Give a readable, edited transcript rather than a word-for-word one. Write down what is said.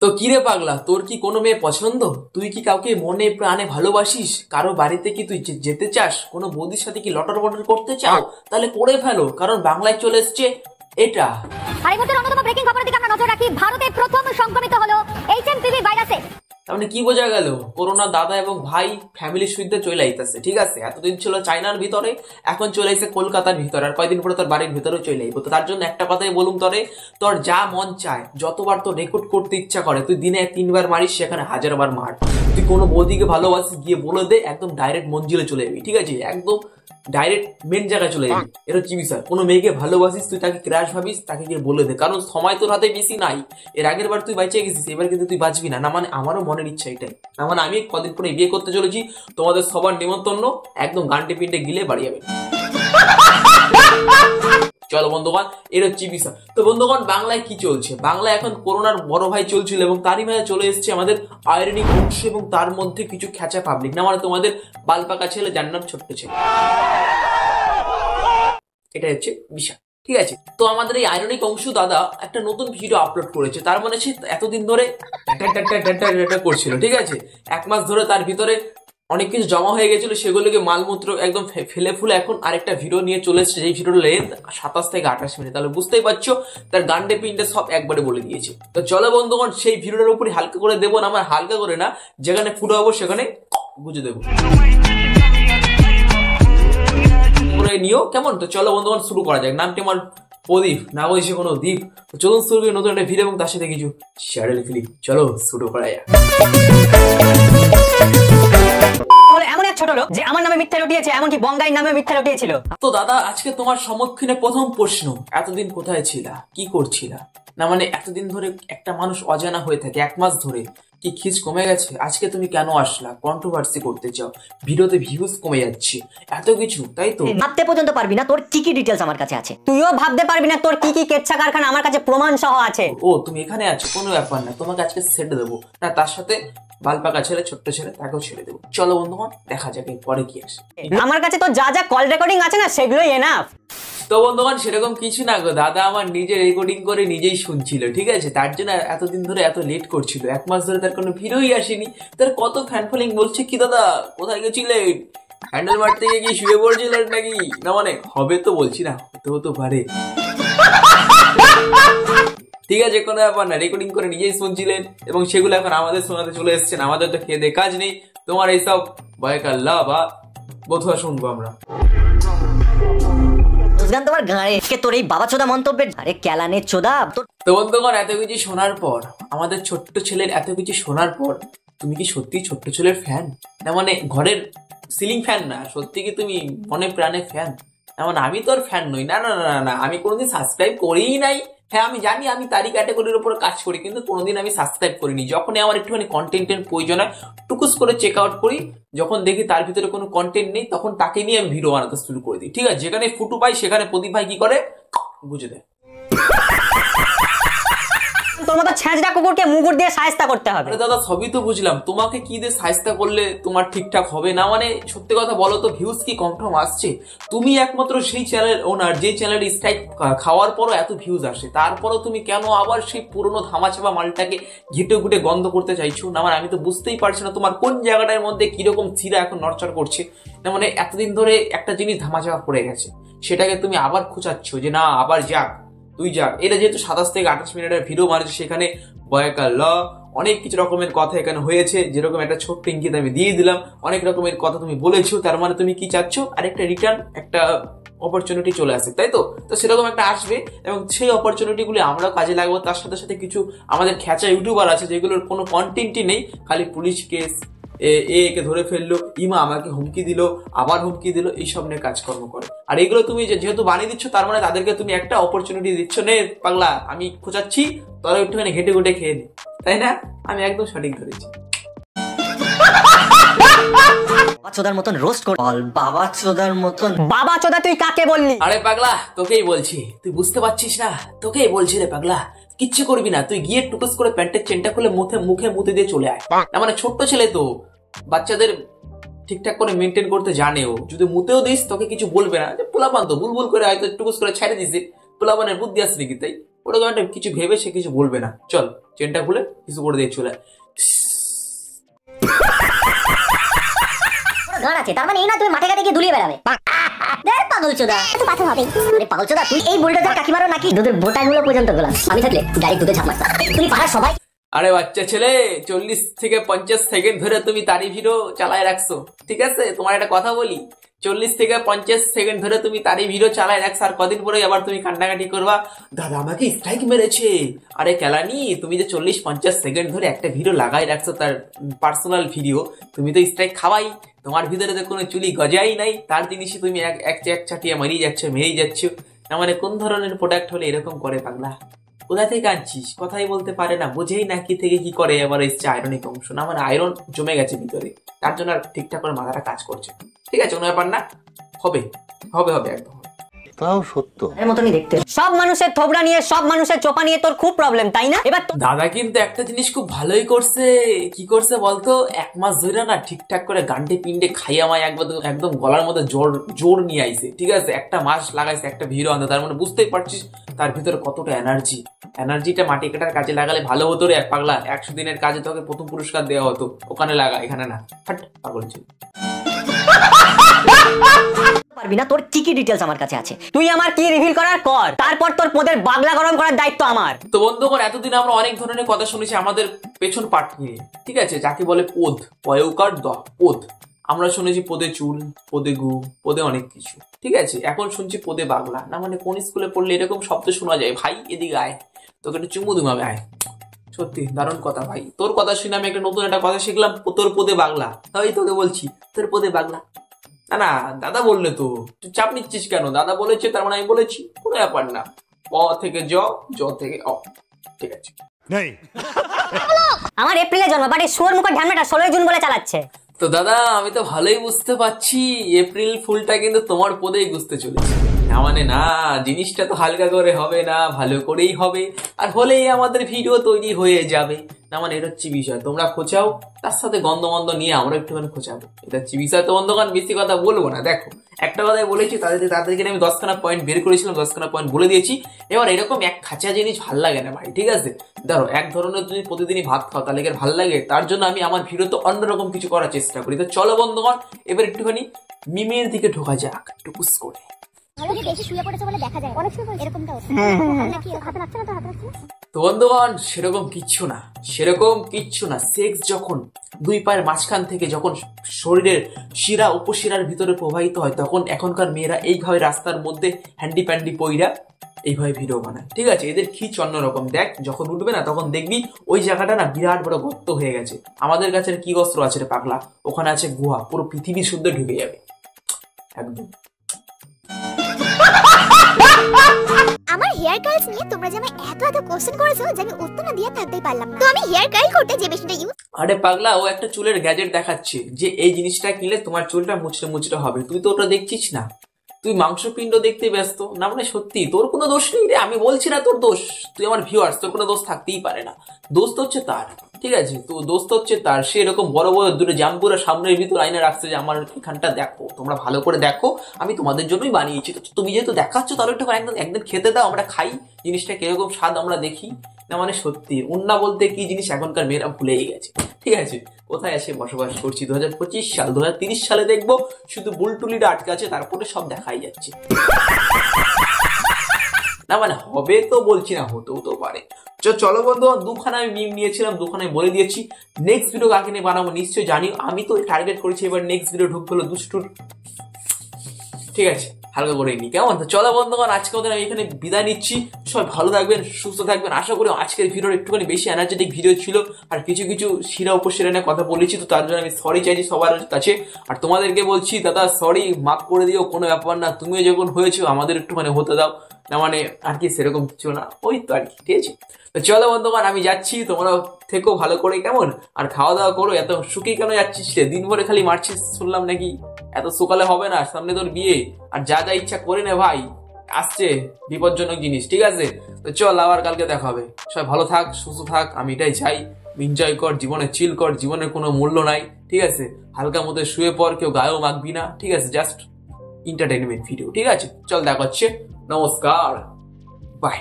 তো কিরে পাগলা, তোর কি কোনো মেয়ে পছন্দ? তুই কি কাউকে মনে প্রাণে ভালোবাসিস? কারো বাড়িতে কি তুই যেতে চাস? কোনো বৌদির সাথে কি লটর বটর করতে চাও? তাহলে করে ফেলো, কারণ বাংলায় চলে এসছে এটা। আর এই মুহূর্তে অন্যতম ব্রেকিং খবরের দিকে আমরা নজর রাখি। ভারতে প্রথম সংক্রমিত হলো এইচএমপিভি ভাইরাসে। তার মানে কি বোঝা গেল? করোনা দাদা এবং ভাই ফ্যামিলির সুবিধা চলে আইতেছে। ঠিক আছে, এতদিন ছিল চায়নার ভিতরে, এখন চলে আইছে কলকাতার ভিতরে, আর কয়েকদিন পরে তোর বাড়ির ভিতরেও চলে আইব। তো তার জন্য একটা কথাই বলুম তোরে, তোর যা মন চায়, যতবার তোর রেকর্ড করতে ইচ্ছা করে, তুই দিনে 3 বার মারিস, সেখানে 1000 বার মার। তুই কোনো বৌদিকে ভালোবাসিস, গিয়ে বলে দে, একদম ডাইরেক্ট মঞ্জিলে চলে যাবি। ঠিক আছে, একদম ডাইরেক্ট মেন জায়গায় চলে যাবি। এটা হচ্ছে বিষয়। কোনো মেয়েকে ভালোবাসিস, তুই তাকে ক্রাশ ভাবিস, তাকে গিয়ে বলে দে, কারণ সময় তোর হাতে বেশি নাই। এর আগের বার তুই বাইচে গেছিস, এবার কিন্তু তুই বাঁচবি না। না মানে আমারও মনের ইচ্ছা এটাই। না মানে আমি কদিন পরে বিয়ে করতে চলেছি, তোমাদের সবার নিমন্ত্রণ, একদম গান্ডে পিন্ডে গিলে বাড়ি যাবে। চলো বন্ধুগণ, এর হচ্ছে বিষয়। তো বন্ধুগণ, বাংলায় কি চলছে? বাংলায় এখন করোনার বড় ভাই চলছিল, এবং তারই মাঝে চলে এসেছে আমাদের আয়রনিক অংশ, এবং তার মধ্যে কিছু খেঁচা পাবলিক। না মানে তোমাদের বালপাকা ছেলে, যার নাম ছোট্ট ছেলে। এটা হচ্ছে বিষয়। ঠিক আছে, তো আমাদের এই আয়রনিক অংশ দাদা একটা নতুন ভিডিও আপলোড করেছে। তার মানে সে এতদিন ধরে করছিল। ঠিক আছে, 1 মাস ধরে তার ভিতরে অনেক কিছু জমা হয়ে গেছিল, সেগুলোকে মালমূত্র একদম ফেলে ফুলে এখন আরেকটা ভিডিও নিয়ে চলে এসেছে, যেই ভিডিওর লেন্থ 27 থেকে 28 মিনিট। তাহলে বুঝতেই পারছো তার গান্ডে পিন্ডে সব একবারে বলে দিয়েছে। তো চলো বন্ধুগণ, সেই ভিডিওটার উপরে হালকা করে দেবো না, আমার হালকা করে না, যেখানে ফুটো হবো সেখানে বুঝে দেবো নিও, কেমন? তো চলো বন্ধুগণ, শুরু করা যাক। নামটি আমার প্রদীপ, না বলছে কোনো দ্বীপ। তো চলুন শুরু করি নতুন একটা ভিডিও এবং তার সাথে কিছু শ্যাডেল ফিলিপ। চলো শুরু করা যাক। এমন এক ছোট লোক যে আমার নামে মিথ্যা রটিয়েছে, এমনকি বঙ্গাইর নামে মিথ্যা রটিয়েছিল। তো দাদা, আজকে তোমার সম্মুখীনে প্রথম প্রশ্ন, এতদিন কোথায় ছিলা, কি করছিলা? না মানে এতদিন ধরে একটা মানুষ অজানা হয়ে থাকে, 1 মাস ধরে কি খিচ কমে গেছে? আজকে তুমি কেন আসলা? কন্ট্রোভার্সি করতে চাও, ভিডিওতে ভিউজ কমে যাচ্ছে, এত কিছু, তাই তো? ভাবতে পর্যন্ত পারবি না তোর কি কি ডিটেলস আমার কাছে আছে। তুইও ভাবতে পারবি না তোর কি কি কেচ্ছা কারখানা আমার কাছে প্রমাণ সহ আছে। ও তুমি এখানে আছো, কোনো ব্যাপার না, তোমাকে আজকে সেট দেবো না, তার সাথে বালপাকা ছেলে, ছোট্ট ছেলে, তাকেও ছেড়ে দেবো। চলো বন্ধুগণ, দেখা যাক পরে কি আসে। আমার কাছে তো যা যা কল রেকর্ডিং আছে না, সেগুলোই এনাফ। তো বন্ধুগণ, সেরকম কিছু না গো, দাদা আমার নিজে রেকর্ডিং করে নিজেই শুনছিল। ঠিক আছে, তার জন্য এতদিন ধরে এত লেট করছিল। 1 মাস ধরে তার কোনো ভিডিওই আসেনি। তার কত ফ্যান ফলোইং বলছে, কি দাদা কোথায় গেছিলেন? হ্যান্ডেল মারতে গিয়ে কি শুয়ে পড়ছিলেন নাকি? না মানে হবে তো, বলছি না, হতে পারে। ঠিক আছে, কোনো ব্যাপার না, রেকর্ডিং করে নিজেই শুনছিলেন এবং সেগুলো এখন আমাদের শোনাতে চলে এসছেন। আমাদের তো খেয়ে দিয়ে কাজ নেই, তোমার এইসব বয়কাল্লা বা বোধহয় শুনবো আমরা। তোমার গাঁড়ে তোর এই বাবা চোদা মন্তব্যের, আরে ক্যালানে চোদা। তো বন্ধুগণ, এত কিছু শোনার পর, আমাদের ছোট্ট ছেলের এত কিছু শোনার পর, তুমি কি সত্যি ছোট্ট ছেলের ফ্যান? না মানে ঘরের সিলিং ফ্যান না, সত্যি কি তুমি মনে প্রাণে ফ্যান? না মানে আমি তোর ফ্যান নই। না না না না, আমি কোনোদিন সাবস্ক্রাইব করিই নাই। হ্যাঁ আমি জানি আমি তারই ক্যাটাগরির উপর কাজ করি, কিন্তু কোনোদিন আমি সাবস্ক্রাইব করিনি। যখনই আমার একটুখানি কন্টেন্টের প্রয়োজন হয়, টুকুস করে চেক আউট করি, যখন দেখি তার ভিতরে কোনো কন্টেন্ট নেই, তখন তাকে নিয়ে আমি ভিডিও বানাতে শুরু করে দিই। ঠিক আছে, যেখানে ফুটু পাই সেখানে প্রদীপ ভাই কি করে বুঝে দেয়। তোর মতো ছ্যাঁচড়া কুকুরকে মুগুর দিয়ে সায়স্তা করতে হবে। আরে দাদা, সবই তো বুঝলাম, তোমাকে কি দিয়ে সায়স্তা করলে তোমার ঠিকঠাক হবে? না মানে সত্যি কথা বলো তো, ভিউজ কি কনফার্ম আসছে? তুমি একমাত্র সেই চ্যানেল ওনার, যে চ্যানেল স্ট্রাইক খাওয়ার পরও এত ভিউজ আসে, তারপরও তুমি কেন আবার সেই পুরনো ধামাচাপা মালটাকে ঘেটে ঘুটে গন্ধ করতে চাইছো? না মানে আমি তো বুঝতেই পারছি না তোমার কোন জায়গাটার মধ্যে কিরকম চিরা এখন নড়চড় করছে। না মানে এতদিন ধরে একটা জিনিস ধামাচাপা পড়ে গেছে, সেটাকে তুমি আবার খোঁচাচ্ছ যে না আবার যাক, তুই যাক। এটা যেহেতু 27 থেকে 28 মিনিটের ভিডিও মারছে, সেখানে বয়কার ল অনেক কিছু রকমের কথা এখানে হয়েছে। যেরকম একটা ছোট্ট ইঙ্গিত আমি দিয়ে দিলাম, অনেক রকমের কথা তুমি বলেছো, তার মানে তুমি কি চাচ্ছ? আরেকটা রিটার্ন, একটা অপরচুনিটি চলে আসে, তাই তো? তো সেরকম একটা আসবে এবং সেই অপরচুনিটি গুলি আমরাও কাজে লাগবো। তার সাথে সাথে কিছু আমাদের খেঁচা ইউটিউবার আছে যেগুলোর কোনো কন্টেন্টই নেই, খালি পুলিশ কেস, একে ধরে ফেললো, ইমা আমাকে হুমকি দিল, আবার হুমকি দিল, এইসব নিয়ে কাজকর্ম করে। আর এগুলো তুমি যেহেতু বানিয়ে দিচ্ছ, তার মানে তাদেরকে তুমি একটা অপরচুনিটি দিচ্ছ, নে পাগলা আমি খোঁচাচ্ছি, তোরা একটুখানি ঘেটে ঘুটে খেয়ে নে, তাই না? আমি একদম সঠিক ধরেছি। বাবা মতন রোস্ট কর, বাবা চোদার মতন। বাবা চোদা তুই কাকে বললি? আরে পাগলা, তোকেই বলছি, তুই বুঝতে পারছিস না? তোকেই বলছি রে পাগলা, কিচ্ছু করবি না, তুই গিয়ে টুকুস করে প্যান্টের চেনটা খুলে মুখে মুতে দিয়ে চলে আয়। না মানে ছোট্ট ছেলে তো, বাচ্চাদের ঠিকঠাক করে মেনটেন করতে জানেও। যদি মুতেও দিস তোকে কিছু বলবে না, যে পোলাপান তো বুলবুল করে হয়তো টুকুস করে ছেড়ে দিস, পোলাপানের বুদ্ধি আসছে নাকি? তাই ওরকম একটা কিছু ভেবে সে কিছু বলবে না। চল চেনটা খুলে কিছু করে দিয়ে চলে গান আছে, তার মানে এই না তুমি মাঠে ঘাটে গিয়ে দুলিয়ে বেড়াবে। পাগল চোদা, তো পাথর হবে। আরে পাগল চোদা, তুই এই বুলডোজার কাকিমারও নাকি দুধের বোটাগুলো পর্যন্ত গোলাম। আমি থাকলে গাড়ি দুধে ঝাঁপ মারতাম। তুমি পাড়ার সবাই। আরে বাচ্চা ছেলে, 40 থেকে 50 সেকেন্ড ধরে তুমি তারি ভিডিও চালায় রাখছো, ঠিক আছে? তোমার একটা কথা বলি, 40 থেকে 50 সেকেন্ড ধরে তুমি তারি ভিডিও চালায় রাখছো, আর কদিন পরে আবার তুমি কান্নাকাটি করবা, দাদা আমাকে স্ট্রাইক মেরেছে। আরে কেলানি, তুমি যে 40-50 সেকেন্ড ধরে একটা ভিডিও লাগাই রাখছো, তার পার্সোনাল ভিডিও, তুমি তো স্ট্রাইক খাওয়াই। তোমার ভিতরে তো কোনো চুলি গজাই নাই, তার জিনিসই তুমি এক চাটিয়া মেরেই যাচ্ছ। না মানে কোন ধরনের প্রোডাক্ট হলে এরকম করে পাগলা? কোথা থেকে আনছিস? কথাই বলতে পারে না, বুঝেই না কি থেকে কি করে। এবার এসছে আয়রনিক অংশ, না মানে আয়রন জমে গেছে ভিতরে, তার জন্য আর ঠিকঠাক করে মাথাটা কাজ করছে। ঠিক আছে, কোনো ব্যাপার না, হবে একদম। তাও সত্য এর মতনই দেখতে। সব মানুষের থোবড়া নিয়ে, সব মানুষের চোপা নিয়ে তোর খুব প্রবলেম, তাই না? এবার দাদা কিন্তু একটা জিনিস খুব ভালোই করছে। কি করছে বলতো? 1 মাস ধরে না ঠিকঠাক করে গান্ডে পিন্ডে খাইয়া মায় একদম গলার মধ্যে জোর নিয়ে আইছে, ঠিক আছে? 1 মাস লাগাইছে একটা ভিডিও আনতে, তার মানে বুঝতেই পারছিস তার ভিতরে কতটা এনার্জিটা মাটি কাটার কাজে লাগালে ভালো হতো রে পাগলা। 100 দিনের কাজে তোকে প্রথম পুরস্কার দেওয়া হতো, ওখানে লাগা, এখানে না। হাট পাগল ছিল। পারবি না, তোর কি কি ডিটেইলস আমার কাছে আছে, তুই আমার কি রিভিল করার কর, তারপর তোর পদের বাগলা গরম করার দায়িত্ব আমার। তো বন্ধুগণ, এতদিন আমরা অনেক ধরনের কথা শুনেছি আমাদের পেছন পাট নিয়ে, ঠিক আছে? যাকে বলে পদ, পয়কার পদ। আমরা শুনেছি পদে চুল, পদে গু, পদে অনেক কিছু, ঠিক আছে? এখন শুনছি পদে বাগলা। না মানে কোন স্কুলে পড়লে এরকম শব্দ শোনা যায়? ভাই এদিকে আয়, তোকে একটু চুমু দুমাবে, আয়। সত্যি দারুণ কথা ভাই, তোর কথা শুনে আমি নতুন একটা কথা শিখলাম, তোর পদে বাগলা। তাই তোকে বলছি, তোর পদে বাগলা। না দাদা বললে তো, তুই চাপ নিচ্ছিস কেন? দাদা বলেছে তার মানে আমি বলেছি, কোনো ব্যাপার না। প থেকে জ থেকে অ, ঠিক আছে? আমার এপ্রিলে জন্ম, বাট এই শুয়োর মুখের ঢ্যামনাটা 16 জুন বলে চালাচ্ছে। তো দাদা আমি তো ভালোই বুঝতে পারছি, এপ্রিল ফুলটা কিন্তু তোমার পদেই গুছতে চলেছে। না মানে না, জিনিসটা তো হালকা করে হবে না, ভালো করেই হবে, আর হলেই আমাদের ভিডিও তৈরি হয়ে যাবে। না মানে এটা হচ্ছে বিষয়, তোমরা খোঁচাও, তার সাথে গন্ধ নিয়ে আমরা একটুখানি খোঁচাবো, এটা হচ্ছে বিষয়। তো বন্ধুগণ বেশি কথা বলবো না, দেখো একটা কথাই বলেছি, তাদেরকে আমি 10খানা পয়েন্ট বের করেছিলাম, 10খানা পয়েন্ট বলে দিয়েছি। এবার এরকম এক খাঁচা জিনিস ভাল লাগে না ভাই, ঠিক আছে? ধরো এক ধরনের যদি প্রতিদিনই ভাত খাও তাহলে ভাল লাগে, তার জন্য আমি আমার ভিডিওতে অন্যরকম কিছু করার চেষ্টা করি। তো চলো বন্ধুগণ, এবার একটুখানি মিমের দিকে ঢোকা যাক, টুকুস করে। তো বন্ধুগণ সেরকম কিচ্ছু না। সেক্স যখন দুই পায়ের মাঝখান থেকে যখন শরীরের শিরা উপশিরার ভিতরে প্রবাহিত হয়, তখন এখনকার মেয়েরা এইভাবে রাস্তার মধ্যে হ্যান্ডি প্যান্ডি পইরা এইভাবে ভিডিও বানায়, ঠিক আছে? এদের খিচ অন্যরকম। দেখ যখন উঠবে না তখন দেখবি ওই জায়গাটা না বিরাট বড় গর্ত হয়ে গেছে। আমাদের কাছে কি অস্ত্র আছে রে পাগলা? ওখানে আছে গুহা, পুরো পৃথিবী শুদ্ধ ঢুকে যাবে একদম। আমার হেয়ার কার্লস নিয়ে তোমরা যে আমায় এত কোশ্চেন করেছো যে আমি উত্তর না দিয়ে থাকতেই পারলাম না। তো আমি হেয়ার কার্ল করতে যে মেশিনটা ইউজ। আরে পাগলা, ও একটা চুলের গ্যাজেট দেখাচ্ছে যে এই জিনিসটা কিনলে তোমার চুলটা মুচড়ে হবে। তুই তো ওটা দেখছিস না, তুই মাংসপিণ্ড দেখতে ব্যস্ত। না মানে সত্যি তোর কোনো দোষ নেই রে, আমি বলছি না তোর দোষ, তুই আমার ভিউয়ার্স, তোর কোনো দোষ থাকতেই পারে না। দোষ তো হচ্ছে তার, ঠিক আছে? তো দোষ তো হচ্ছে তার, সে এরকম বড় দুটো জাম্পুরা সামনের ভিতর আইনে রাখছে যে আমার এখানটা দেখো, তোমরা ভালো করে দেখো, আমি তোমাদের জন্যই বানিয়েছি। তো তুমি যেহেতু দেখাচ্ছ তাহলে একটু একদিন খেতে দাও, আমরা খাই, জিনিসটা কিরকম স্বাদ আমরা দেখি। না মানে সত্যি উন্না বলতে কি জিনিস এখনকার মেয়েরা ভুলেই গেছে, ঠিক আছে? কোথায় এসে বসবাস করছি? 2025 সাল, 2030 সালে দেখবো শুধু বুলটুলিটা আটকে আছে, তারপরে সব দেখাই যাচ্ছে। না মানে হবে তো বলছি না, হতেও তো পারে। চলো বন্ধু, 2খানা আমি মিম নিয়েছিলাম, 2খানায় বলে দিয়েছি। নেক্সট ভিডিও কাকে নিয়ে বানাবো নিশ্চয়ই জানি। আমি তো টার্গেট করেছি এবার নেক্সট ভিডিও ঢুকবে হলো দুষ্টুর, ঠিক আছে? হালকা করে নি, কেমন? তো চলো বন্ধুগণ, আজকে ওদের আমি এখানে বিদায় নিচ্ছি। সবাই ভালো থাকবেন, সুস্থ থাকবেন। আশা করি আজকের ভিডিওর একটুখানি বেশি এনার্জেটিক ভিডিও ছিল, আর কিছু শিরা উপশিরা নিয়ে কথা বলেছি, তো তার জন্য আমি সরি চাইছি সবার কাছে। আর তোমাদেরকে বলছি দাদা সরি, মাফ করে দিও, কোনো ব্যাপার না। তুমিও যখন হয়েছো আমাদের একটুখানি হতে দাও। না মানে আর কি সেরকম কিছু না, ওই তো আর কি, ঠিক আছে? তো চলো বন্ধুগণ আমি যাচ্ছি, তোমরাও থেকো ভালো করে, কেমন? আর খাওয়া দাওয়া করো। এত শুকিয়ে কেন যাচ্ছিস রে? দিন ভরে খালি মারছিস শুনলাম নাকি? এত সকালে হবে না, সামনে তোর বিয়ে। আর যা ইচ্ছা করে নে ভাই, আসছে বিপজ্জনক জিনিস, ঠিক আছে? তো চল, আবার কালকে দেখা হবে। সবাই ভালো থাক, সুস্থ থাক, আমি এটাই চাই। এনজয় কর, জীবনে চিল কর, জীবনের কোনো মূল্য নাই, ঠিক আছে? হালকা মধ্যে শুয়ে পড়, কেউ গায়েও মাখবি না, ঠিক আছে? জাস্ট এন্টারটেইনমেন্ট ভিডিও, ঠিক আছে? চল দেখা হচ্ছে, নমস্কার, বাই।